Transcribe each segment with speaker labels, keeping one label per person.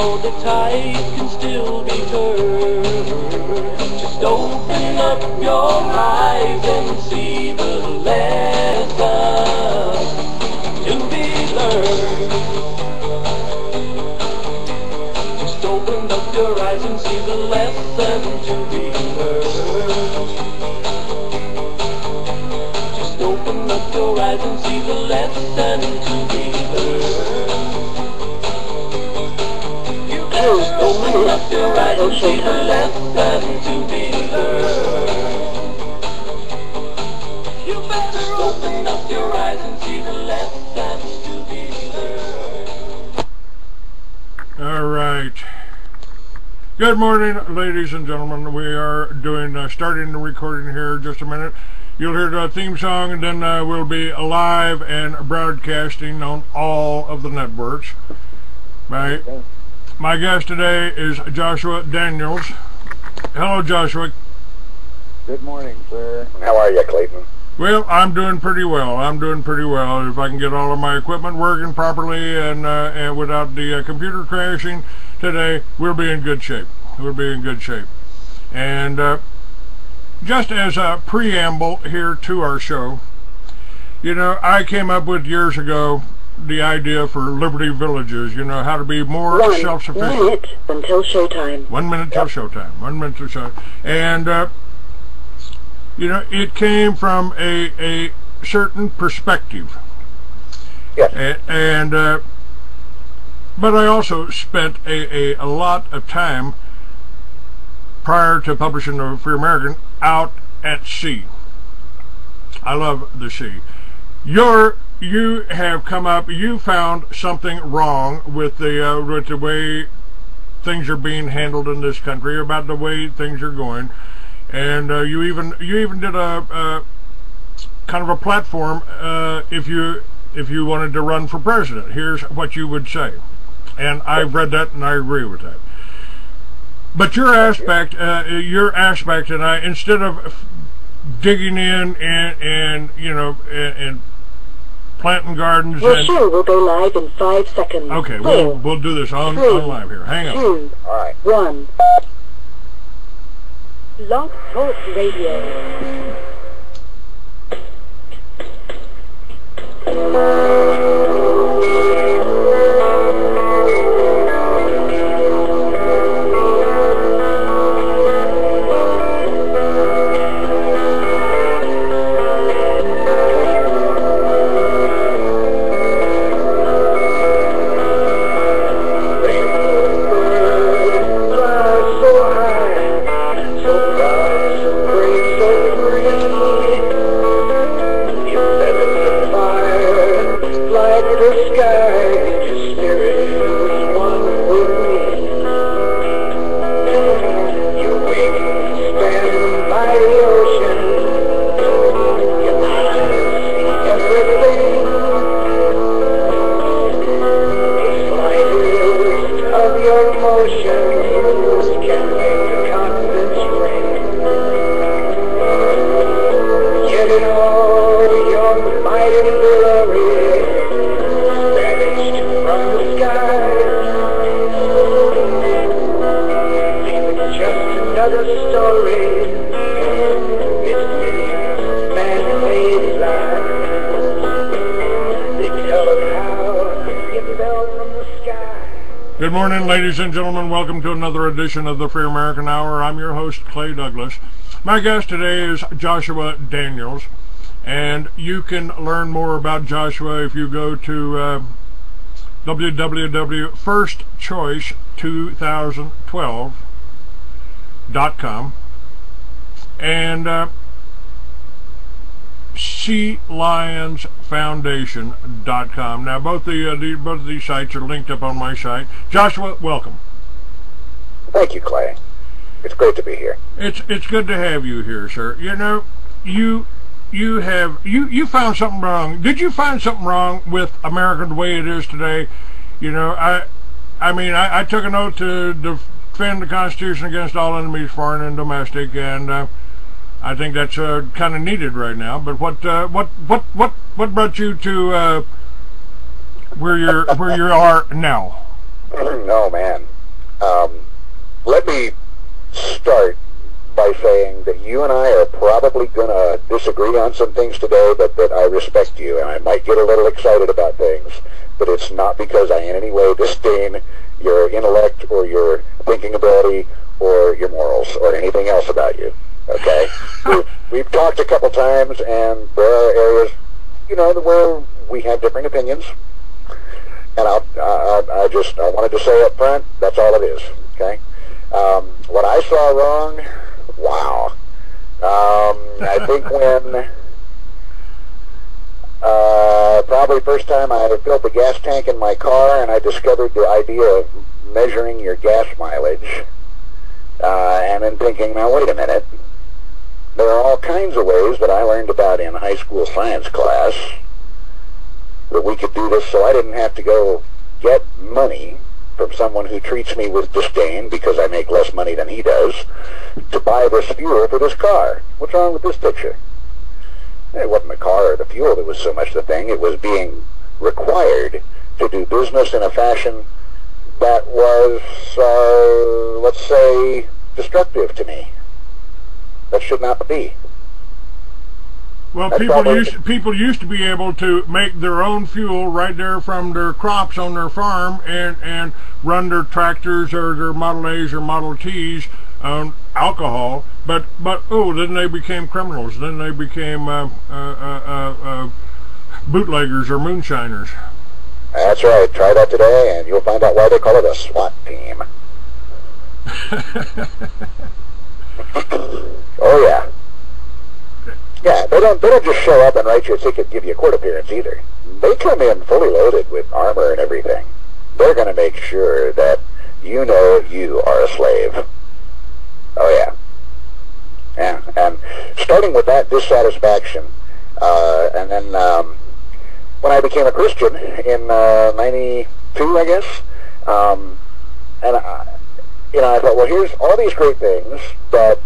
Speaker 1: know the tide can still be turned. Just open up your eyes and see the lesson to be learned. Just open up your eyes and see the lesson to be learned. Just open up your eyes and see the lesson to be learned. Just open up your eyes and see the lesson to be learned. You better open up your eyes and see the lesson to be learned.
Speaker 2: All right. Good morning, ladies and gentlemen. We are doing starting the recording here in just a minute. You'll hear the theme song, and then we'll be live and broadcasting on all of the networks. My guest today is Joshua Daniels. Hello, Joshua.
Speaker 3: Good morning, sir. How are you, Clayton?
Speaker 2: Well, I'm doing pretty well. If I can get all of my equipment working properly and without the computer crashing today, we'll be in good shape. And just as a preamble here to our show, you know, I came up with years ago the idea for Liberty Villages, you know, how to be more self-sufficient.
Speaker 4: 1 minute until showtime.
Speaker 2: 1 minute till showtime. 1 minute till showtime. And, you know, it came from a certain perspective.
Speaker 3: Yes.
Speaker 2: But I also spent a lot of time prior to publishing the Free American out at sea. I love the sea. You have come up, you found something wrong with the way things are being handled in this country, about the way things are going, and you even did a kind of a platform if you wanted to run for president. Here's what you would say, and I've read that and I agree with that. But your aspect, and I, instead of digging in and you know and planting gardens.
Speaker 4: Your show will go live in 5 seconds.
Speaker 2: Okay, we'll do this on live here. Hang on.
Speaker 4: 2,
Speaker 3: All right.
Speaker 4: 1. Blog Talk Radio.
Speaker 2: Good morning, ladies and gentlemen. Welcome to another edition of the Free American Hour. I'm your host, Clay Douglas. My guest today is Joshua Daniels, and you can learn more about Joshua if you go to www.firstchoice2012.com and SeaLionsFoundation.com. Now, both of these sites are linked up on my site. Joshua, welcome.
Speaker 3: Thank you, Clay. It's great to be here.
Speaker 2: It's good to have you here, sir. You know, you found something wrong. Did you find something wrong with America the way it is today? You know, I mean, I took an oath to defend the Constitution against all enemies, foreign and domestic, and I think that's kind of needed right now. But what brought you to where you are now?
Speaker 3: No, man. Let me start by saying that you and I are probably going to disagree on some things today, but that I respect you, and I might get a little excited about things, but it's not because I in any way disdain your intellect or your thinking ability or your morals or anything else about you, okay? We've talked a couple times, and there are areas, you know, where we have different opinions, and I wanted to say up front, that's all it is, okay? What I saw wrong, wow. I think when probably first time I filled the gas tank in my car and I discovered the idea of measuring your gas mileage, and then thinking, now wait a minute, there are all kinds of ways that I learned about in high school science class that we could do this so I didn't have to go get money from someone who treats me with disdain because I make less money than he does to buy this fuel for this car. What's wrong with this picture? It wasn't the car or the fuel that was so much the thing. It was being required to do business in a fashion that was, let's say, destructive to me. That should not be.
Speaker 2: Well, people used to be able to make their own fuel right there from their crops on their farm and run their tractors or their Model A's or Model T's on alcohol. But then they became criminals. Then they became bootleggers or moonshiners.
Speaker 3: That's right. Try that today, and you'll find out why they call it a SWAT team. Oh yeah. Yeah, they don't just show up and write you a ticket and give you a court appearance either. They come in fully loaded with armor and everything. They're going to make sure that you know you are a slave. Oh yeah. Yeah, and starting with that dissatisfaction, and then when I became a Christian in 92, I guess, and I thought, well, here's all these great things that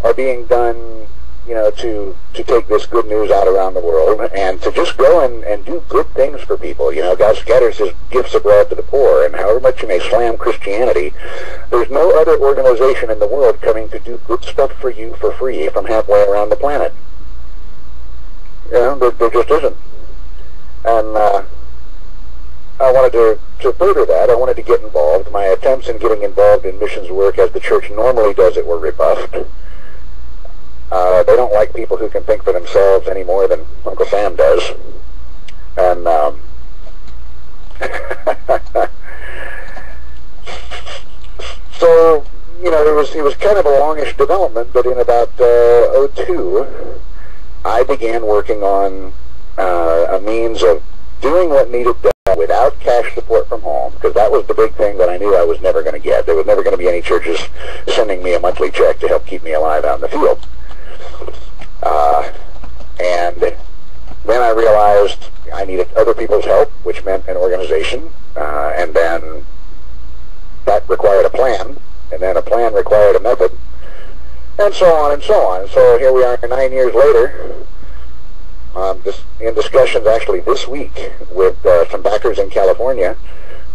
Speaker 3: are being done, you know, to take this good news out around the world and to just go and do good things for people. You know, God scatters his gifts abroad to the poor, and however much you may slam Christianity, there's no other organization in the world coming to do good stuff for you for free from halfway around the planet. You know, there just isn't. And I wanted to further that. I wanted to get involved. My attempts in getting involved in missions work as the church normally does it were rebuffed. They don't like people who can think for themselves any more than Uncle Sam does. And so, you know, it was kind of a longish development, but in about 02, I began working on a means of doing what needed done without cash support from home, because that was the big thing that I knew I was never going to get. There was never going to be any churches sending me a monthly check to help keep me alive out in the field. And then I realized I needed other people's help, which meant an organization, and then that required a plan, and then a plan required a method, and so on and so on. So here we are 9 years later, in discussions actually this week with some backers in California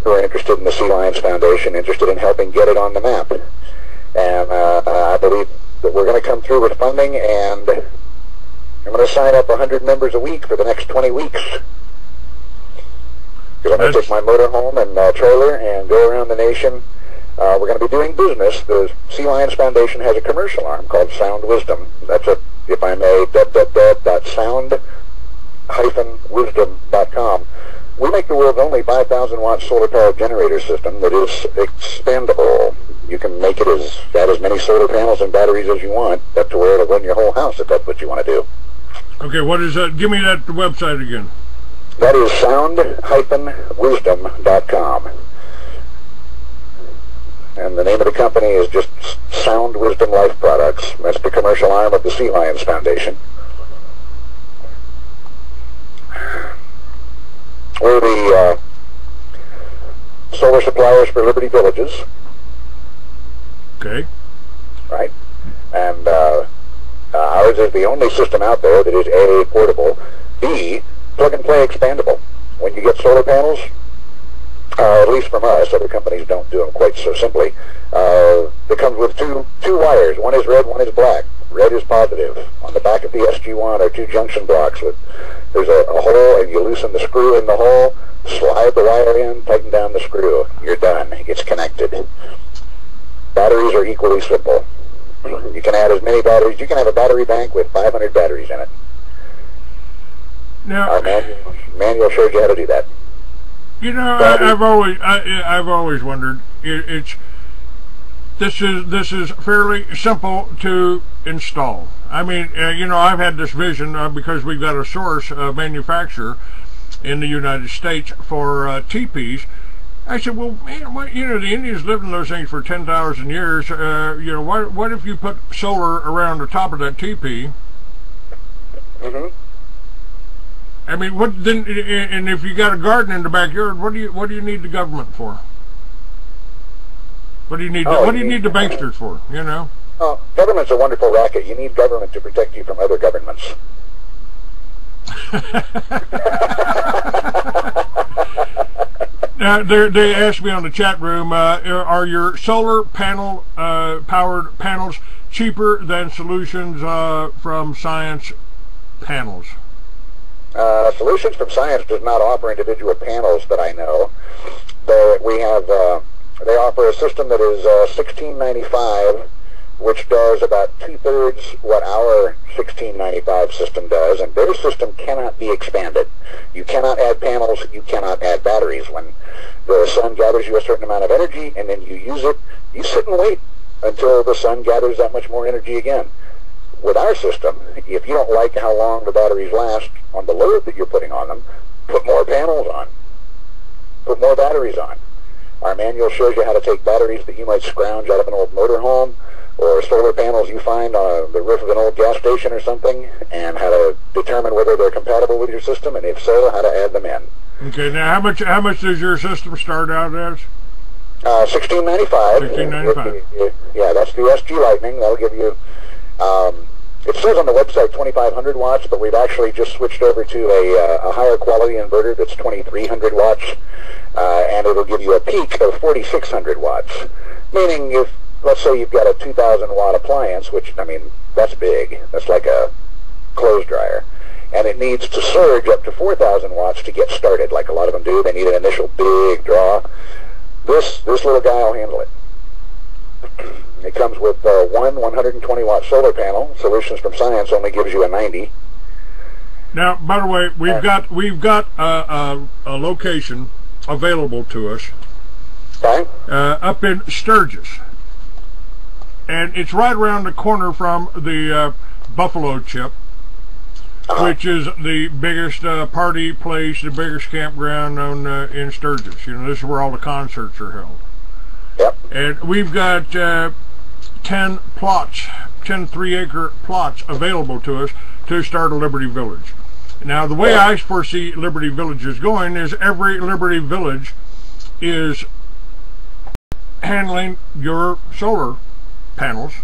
Speaker 3: who are interested in the Sea Lions Foundation, interested in helping get it on the map. And I believe that we're going to come through with funding, and I'm going to sign up 100 members a week for the next 20 weeks. Because I'm going to take my motorhome and trailer and go around the nation. We're going to be doing business. The Sea Lions Foundation has a commercial arm called Sound Wisdom. That's a, if I may, www.sound-wisdom.com. We make the world's only 5,000 watt solar powered generator system that is expandable. You can make it add as many solar panels and batteries as you want, up to where it'll run your whole house if that's what you want to do.
Speaker 2: Okay, what is that? Give me that website again.
Speaker 3: That is sound-wisdom.com. And the name of the company is just Sound Wisdom Life Products. That's the commercial arm of the Sea Lions Foundation. We're the solar suppliers for Liberty Villages.
Speaker 2: Okay.
Speaker 3: Right? And ours is the only system out there that is A, portable, B, plug-and-play expandable. When you get solar panels, At least from us. Other companies don't do them quite so simply. It comes with two wires. One is red, one is black. Red is positive. On the back of the SG-1 are two junction blocks. There's a hole, and you loosen the screw in the hole, slide the wire in, tighten down the screw. You're done. It's connected. Batteries are equally simple. You can add as many batteries. You can have a battery bank with 500 batteries in it.
Speaker 2: Now,
Speaker 3: our manual shows you how to do that.
Speaker 2: You know, I've always wondered. This is fairly simple to install. I mean, you know, I've had this vision because we've got a source manufacturer in the United States for teepees. I said, well, man, you know, the Indians lived in those things for 10,000 years. You know, what if you put solar around the top of that teepee? Mm-hmm. I mean, what then? And if you got a garden in the backyard, what do you need the government for? What do you need? What do you need the banksters for? You know.
Speaker 3: Oh, government's a wonderful racket. You need government to protect you from other governments.
Speaker 2: Now, they asked me on the chat room, are your solar panel powered panels cheaper than solutions from Science Panels?
Speaker 3: Solutions from Science does not offer individual panels that I know. They offer a system that is $16.95, which does about 2/3 what our $16.95 system does, and their system cannot be expanded. You cannot add panels, you cannot add batteries. When the sun gathers you a certain amount of energy and then you use it, you sit and wait until the sun gathers that much more energy again. With our system, if you don't like how long the batteries last on the load that you're putting on them, put more panels on. Put more batteries on. Our manual shows you how to take batteries that you might scrounge out of an old motorhome or solar panels you find on the roof of an old gas station or something, and how to determine whether they're compatible with your system, and if so, how to add them in.
Speaker 2: Okay, now how much does your system start out as?
Speaker 3: $16.95.
Speaker 2: $16.95.
Speaker 3: Yeah, that's the SG Lightning. That'll give you. It says on the website 2,500 watts, but we've actually just switched over to a higher quality inverter that's 2,300 watts, and it'll give you a peak of 4,600 watts. Meaning, if let's say you've got a 2,000 watt appliance, which I mean that's big. That's like a clothes dryer, and it needs to surge up to 4,000 watts to get started, like a lot of them do. They need an initial big draw. This little guy will handle it. It comes with one 120 watt solar panel. Solutions from Science only gives you a 90.
Speaker 2: Now, by the way, we've got a location available to us up in Sturgis, and it's right around the corner from the Buffalo Chip, which is the biggest party place, the biggest campground in Sturgis. You know, this is where all the concerts are held.
Speaker 3: Yep.
Speaker 2: And we've got 10 plots, 10 3-acre plots available to us to start a Liberty Village. Now, the way I foresee Liberty Village is going is every Liberty Village is handling your solar panels.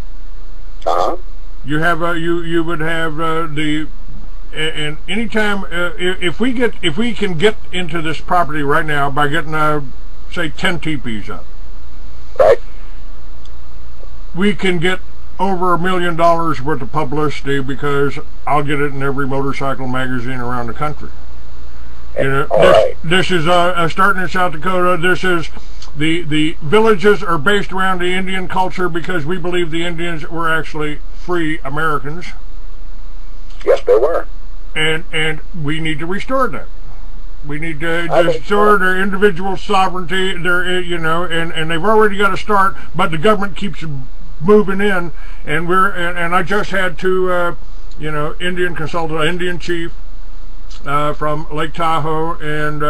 Speaker 2: You have you would have and anytime if we can get into this property right now by getting say 10 teepees up.
Speaker 3: Right.
Speaker 2: We can get over $1 million worth of publicity because I'll get it in every motorcycle magazine around the country. You know, this is starting in South Dakota. This is the villages are based around the Indian culture because we believe the Indians were actually free Americans.
Speaker 3: Yes, they were.
Speaker 2: And we need to restore that. We need to restore their individual sovereignty, you know, and they've already got to start, but the government keeps moving in, and I just had to, you know, Indian consultant, Indian chief from Lake Tahoe, and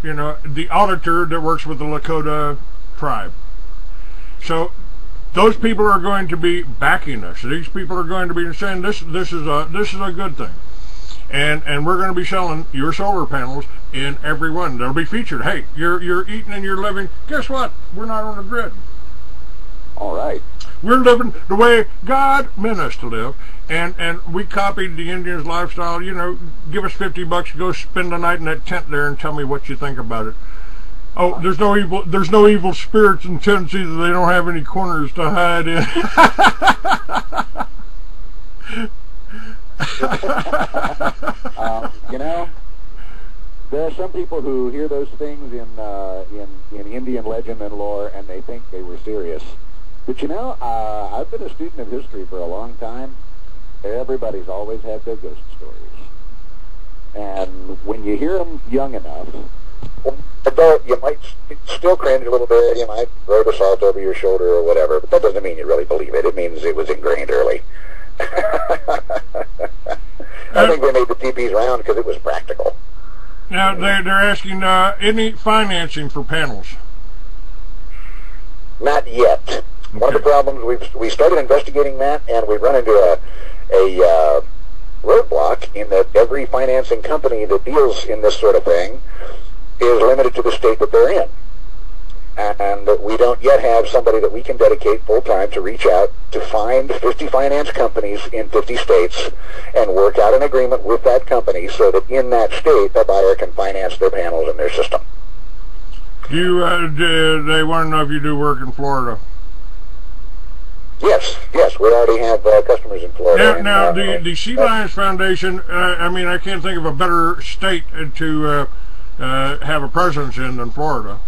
Speaker 2: you know, the auditor that works with the Lakota tribe. So those people are going to be backing us. These people are going to be saying this is a good thing. And we're going to be selling your solar panels in every one. They'll be featured. Hey, you're eating and you're living. Guess what? We're not on the grid.
Speaker 3: All right.
Speaker 2: We're living the way God meant us to live, and we copied the Indians' lifestyle. You know, give us $50 to go spend the night in that tent there and tell me what you think about it. Oh, there's no evil spirits in Tennessee that they don't have any corners to hide in.
Speaker 3: You know, there are some people who hear those things in Indian legend and lore, and they think they were serious. But you know, I've been a student of history for a long time. Everybody's always had their ghost stories. And when you hear them young enough, adult, you might still cringe a little bit. You might throw the salt over your shoulder or whatever, but that doesn't mean you really believe it. It means it was ingrained early. I think they made the teepees round because it was practical.
Speaker 2: Now, they're asking any financing for panels.
Speaker 3: Not yet. Okay. One of the problems, we started investigating that, and we run into a roadblock in that every financing company that deals in this sort of thing is limited to the state that they're in. And we don't yet have somebody that we can dedicate full-time to reach out to find 50 finance companies in 50 states and work out an agreement with that company so that in that state the buyer can finance their panels in their system.
Speaker 2: They want to know if you do work in Florida.
Speaker 3: Yes, we already have customers in Florida.
Speaker 2: Now, the Sea Lions Foundation, I mean, I can't think of a better state to have a presence in than Florida.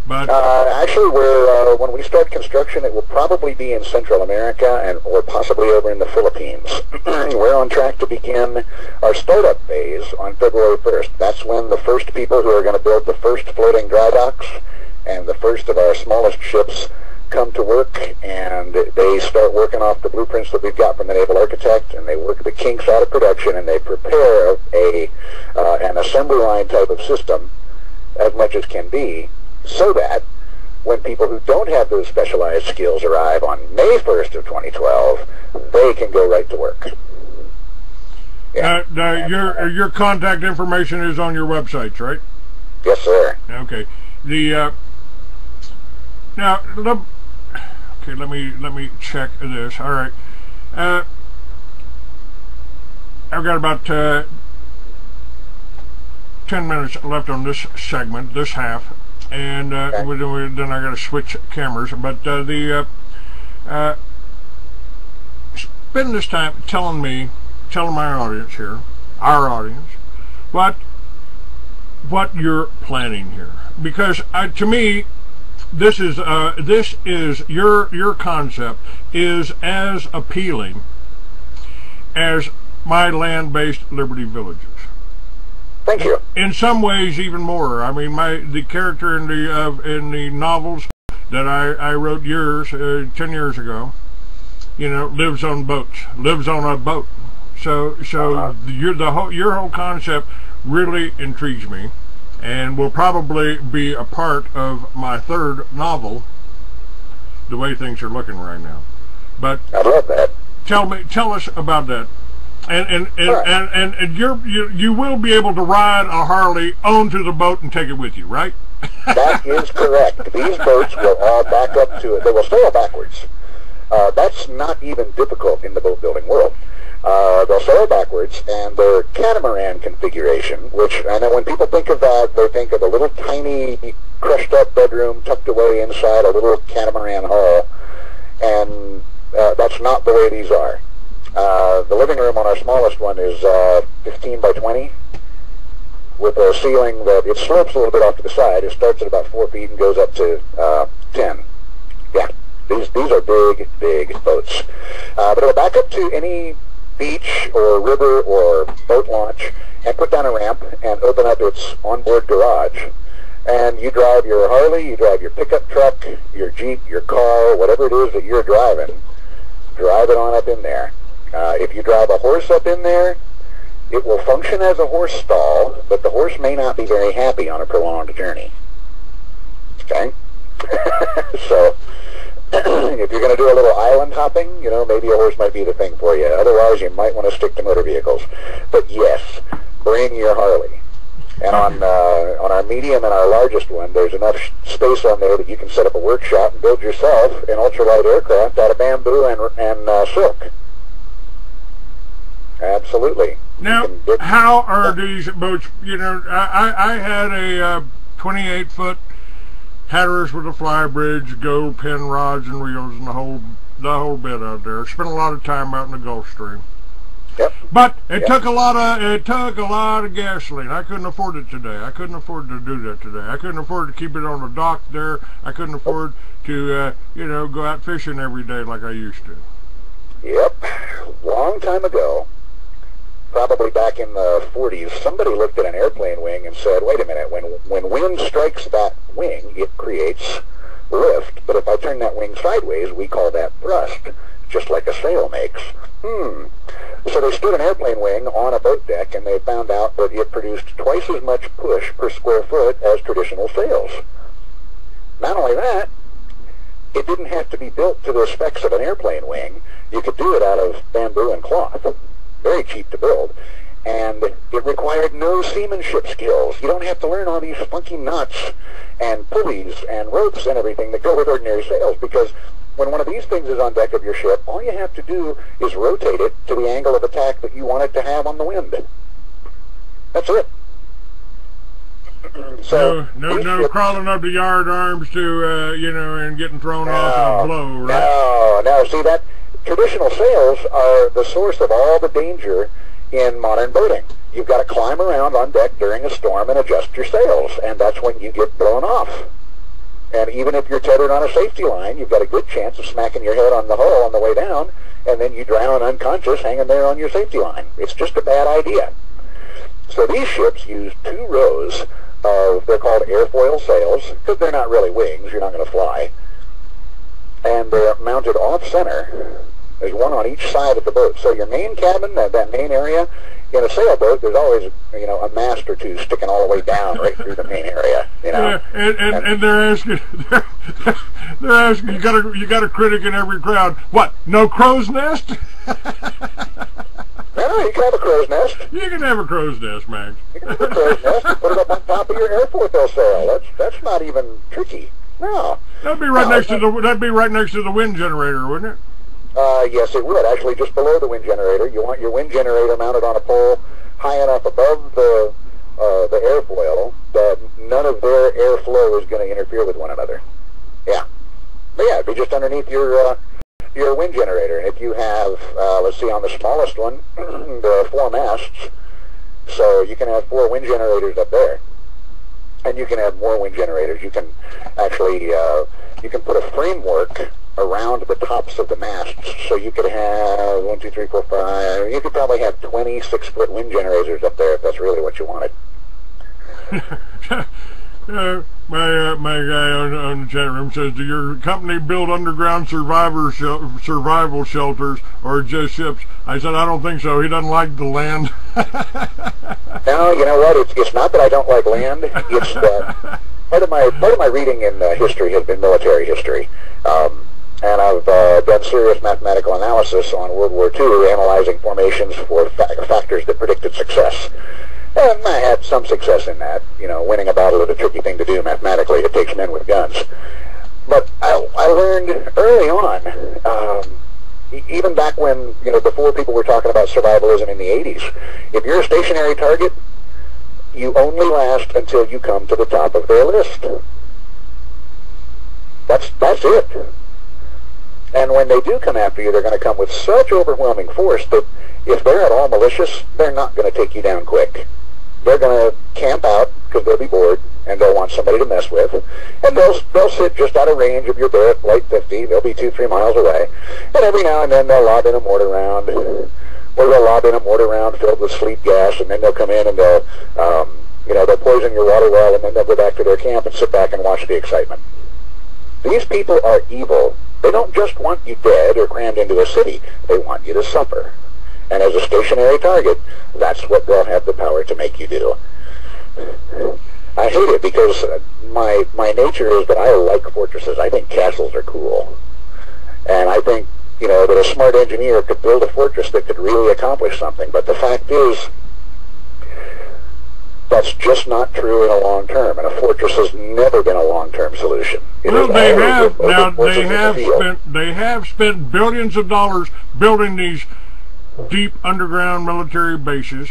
Speaker 2: But
Speaker 3: actually, when we start construction, it will probably be in Central America or possibly over in the Philippines. We're on track to begin our startup phase on February 1st. That's when the first people who are going to build the first floating dry docks and the first of our smallest ships come to work, and they start working off the blueprints that we've got from the naval architect, and they work the kinks out of production, and they prepare an assembly line type of system as much as can be, so that when people who don't have those specialized skills arrive on May 1st of 2012, they can go right to work. Yeah.
Speaker 2: Your contact information is on your websites, right?
Speaker 3: Yes, sir.
Speaker 2: Okay. Now, let me check this. All right. I've got about 10 minutes left on this segment, this half, and okay. Then I got to switch cameras. But spend this time telling my audience here, our audience, what you're planning here, because to me, this is your concept is as appealing as my land-based Liberty Villages.
Speaker 3: Thank you.
Speaker 2: In some ways, even more. I mean, the character in the novels that I wrote 10 years ago, you know, lives on a boat. So your whole concept really intrigues me, and will probably be a part of my third novel, the way things are looking right now. But
Speaker 3: I love that.
Speaker 2: Tell us about that. And you will be able to ride a Harley onto the boat and take it with you, right?
Speaker 3: That is correct. These boats will all back up to it. They will sail backwards. That's not even difficult in the boat building world. They'll sail backwards, and their catamaran configuration, which I know when people think of that, they think of a little tiny crushed up bedroom tucked away inside a little catamaran hull, and that's not the way these are. The living room on our smallest one is 15 by 20 with a ceiling that it slopes a little bit off to the side. It starts at about 4 feet and goes up to 10. Yeah, these are big boats. But it'll back up to any beach or river or boat launch and put down a ramp and open up its onboard garage. And you drive your Harley, you drive your pickup truck, your Jeep, your car, whatever it is that you're driving, drive it on up in there. If you drive a horse up in there, it will function as a horse stall, but the horse may not be very happy on a prolonged journey. Okay? So, if you're going to do a little island hopping, you know, maybe a horse might be the thing for you. Otherwise, you might want to stick to motor vehicles. But yes, bring your Harley. And on our medium and our largest one, there's enough space on there that you can set up a workshop and build yourself an ultralight aircraft out of bamboo and silk. Absolutely.
Speaker 2: Now, how are these boats? You know, I had 28-foot Hatteras with a fly bridge, gold pin rods and reels, and the whole bit out there. Spent a lot of time out in the Gulf Stream.
Speaker 3: Yep.
Speaker 2: But it took a lot of gasoline. I couldn't afford it today. I couldn't afford to do that today. I couldn't afford to keep it on the dock there. I couldn't afford to go out fishing every day like I used to.
Speaker 3: Yep. Long time ago, probably back in the 40s, somebody looked at an airplane wing and said, wait a minute, when wind strikes that wing, it creates lift, but if I turn that wing sideways, we call that thrust, just like a sail makes. So they stood an airplane wing on a boat deck, and they found out that it produced twice as much push per square foot as traditional sails. Not only that, it didn't have to be built to the specs of an airplane wing. You could do it out of bamboo and cloth. Very cheap to build. And it required no seamanship skills. You don't have to learn all these funky nuts and pulleys and ropes and everything that go with ordinary sails, because when one of these things is on deck of your ship, all you have to do is rotate it to the angle of attack that you want it to have on the wind. That's it. So
Speaker 2: no crawling up the yard arms to and getting thrown off in the flow, right?
Speaker 3: No. See, that traditional sails are the source of all the danger in modern boating. You've got to climb around on deck during a storm and adjust your sails, and that's when you get blown off. And even if you're tethered on a safety line, you've got a good chance of smacking your head on the hull on the way down, and then you drown unconscious hanging there on your safety line. It's just a bad idea. So these ships use 2 rows of, they're called airfoil sails, because they're not really wings, you're not going to fly. And they're mounted off-center. There's one on each side of the boat. So your main cabin, that main area, in a sailboat, there's always, a mast or 2 sticking all the way down right through the main area,
Speaker 2: Yeah, and they're asking, you got a critic in every crowd. What? No crow's nest?
Speaker 3: No, you can have a crow's nest.
Speaker 2: You can have a crow's nest, Max.
Speaker 3: You can have a crow's nest and put it up on top of your airfoil sail. That's not even tricky. No.
Speaker 2: That'd be right next to the wind generator, wouldn't it?
Speaker 3: Yes, it would. Actually, just below the wind generator. You want your wind generator mounted on a pole high enough above the airfoil that none of their airflow is going to interfere with one another. Yeah. But yeah, it'd be just underneath your wind generator. And if you have, let's see, on the smallest one, there are 4 masts. So you can have 4 wind generators up there. And you can have more wind generators. You can actually, you can put a framework around the tops of the masts, so you could have 1, 2, 3, 4, 5. You could probably have 20 6-foot wind generators up there if that's really what you wanted.
Speaker 2: My guy on the chat room says, "Do your company build underground survival shelters or just ships?" I said, "I don't think so. He doesn't like the land."
Speaker 3: No, you know what? It's not that I don't like land. It's that part of my reading in history has been military history. And I've done serious mathematical analysis on World War II, analyzing formations for factors that predicted success. And I had some success in that. Winning a battle is a tricky thing to do mathematically. It takes men with guns. But I learned early on, even back when, before people were talking about survivalism in the 80s, if you're a stationary target, you only last until you come to the top of their list. That's it. And when they do come after you, they're going to come with such overwhelming force that if they're at all malicious, they're not going to take you down quick. They're going to camp out because they'll be bored and they'll want somebody to mess with. And they'll sit just out of range of your Barrett Light 50. They'll be 2-3 miles away. And every now and then they'll lob in a mortar round, or they'll lob in a mortar round filled with sleep gas, and then they'll come in and they'll poison your water well, and then they'll go back to their camp and sit back and watch the excitement. These people are evil. They don't just want you dead or crammed into a city. They want you to suffer. And as a stationary target, that's what they'll have the power to make you do. I hate it because my nature is that I like fortresses. I think castles are cool. And I think, that a smart engineer could build a fortress that could really accomplish something. But the fact is, that's just not true in a long term, and a fortress has never been a long-term solution.
Speaker 2: Well, they have spent billions of dollars building these deep underground military bases,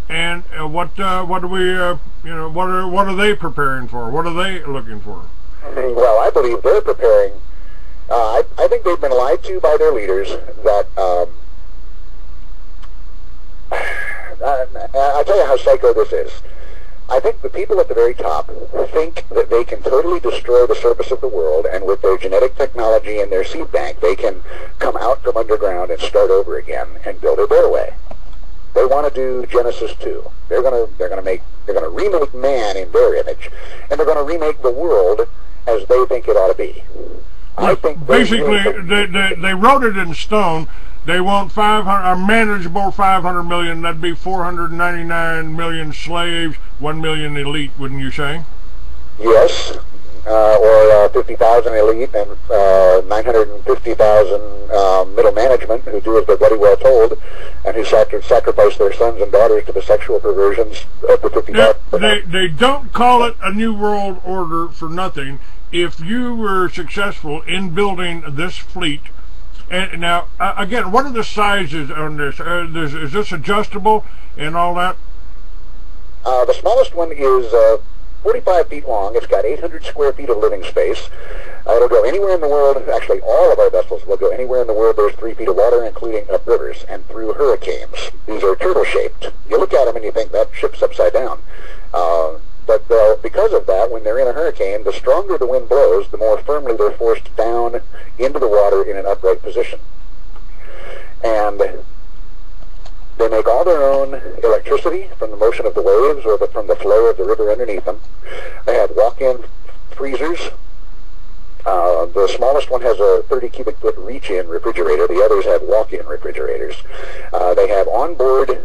Speaker 2: And what do we, you know, what are they preparing for? What are they looking for?
Speaker 3: Well, I believe they're preparing. I think they've been lied to by their leaders. That I'll tell you how psycho this is. I think the people at the very top think that they can totally destroy the surface of the world, and with their genetic technology and their seed bank, they can come out from underground and start over again and build it their way. They want to do Genesis 2. They're going to remake man in their image, and they're going to remake the world as they think it ought to be. I think
Speaker 2: basically they wrote it in stone. They want a manageable 500 million. That'd be 499 million slaves, 1 million elite, wouldn't you say?
Speaker 3: Yes, or 50,000 elite and 950,000 middle management who do as they're bloody well told, and who sacrifice their sons and daughters to the sexual perversions of the 50,000.
Speaker 2: They don't call it a new world order for nothing. If you were successful in building this fleet, and now again, what are the sizes on this? Is this adjustable and all that?
Speaker 3: The smallest one is 45 feet long. It's got 800 square feet of living space. It'll go anywhere in the world. Actually, all of our vessels will go anywhere in the world there's 3 feet of water, including up rivers and through hurricanes. These are turtle-shaped. You look at them and you think that ship's upside down. But because of that, when they're in a hurricane, the stronger the wind blows, the more firmly they're forced down into the water in an upright position. And they make all their own electricity from the motion of the waves or from the flow of the river underneath them. They have walk-in freezers. The smallest one has a 30 cubic foot reach-in refrigerator. The others have walk-in refrigerators. They have onboard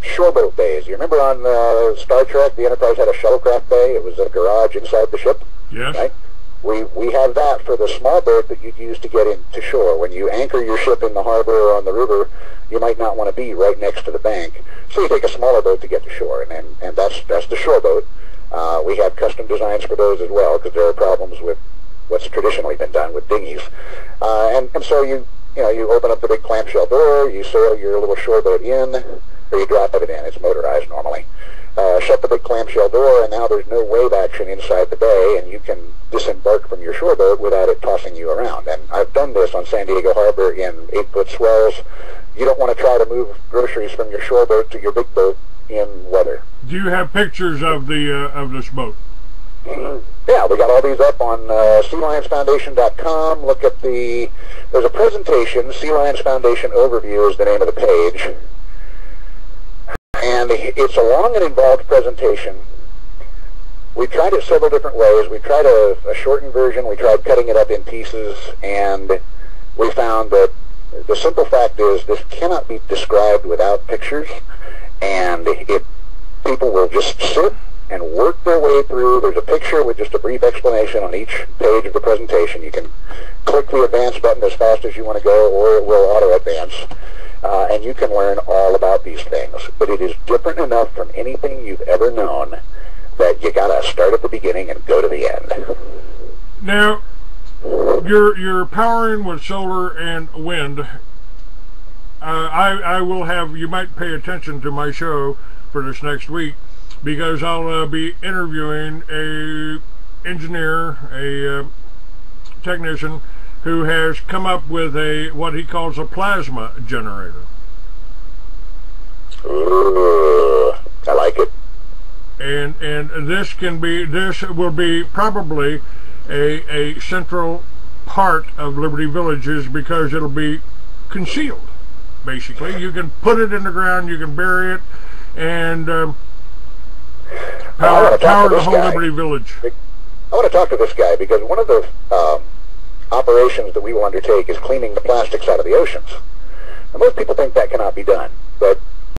Speaker 3: shoreboat bays. You remember on Star Trek, the Enterprise had a shuttlecraft bay? It was a garage inside the ship.
Speaker 2: Yes.
Speaker 3: Right? We have that for the small boat that you'd use to get into shore. When you anchor your ship in the harbor or on the river, you might not want to be right next to the bank. So you take a smaller boat to get to shore, and that's the shore boat. We have custom designs for those as well, because there are problems with what's traditionally been done with dinghies. And so you open up the big clamshell door, you sail your little shore boat in, or you drive it in. It's motorized normally. Shut the big clamshell door, and now there's no wave action inside the bay, and you can disembark from your shore boat without it tossing you around. And I've done this on San Diego Harbor in 8-foot swells. You don't want to try to move groceries from your shore boat to your big boat in weather.
Speaker 2: Do you have pictures of this boat?
Speaker 3: Yeah, we got all these up on SeaLionsFoundation.com. Look at there's a presentation. Sea Lions Foundation Overview is the name of the page. And it's a long and involved presentation. We tried it several different ways. We tried a shortened version. We tried cutting it up in pieces, and we found that the simple fact is this cannot be described without pictures, and people will just sit and work their way through. There's a picture with just a brief explanation on each page of the presentation. You can click the advance button as fast as you want to go, or it will auto-advance. And you can learn all about these things. But it is different enough from anything you've ever known that you gotta start at the beginning and go to the end.
Speaker 2: Now, you're powering with solar and wind. I will have, you might pay attention to my show for this next week, because I'll be interviewing a engineer, a technician, who has come up with what he calls a plasma generator.
Speaker 3: Ooh, I like it.
Speaker 2: And this will be probably a central part of Liberty Villages, because it'll be concealed. Basically, you can put it in the ground, you can bury it, and power the whole Liberty Village.
Speaker 3: I want to talk to this guy, because one of the operations that we will undertake is cleaning the plastics out of the oceans. Now, most people think that cannot be done, but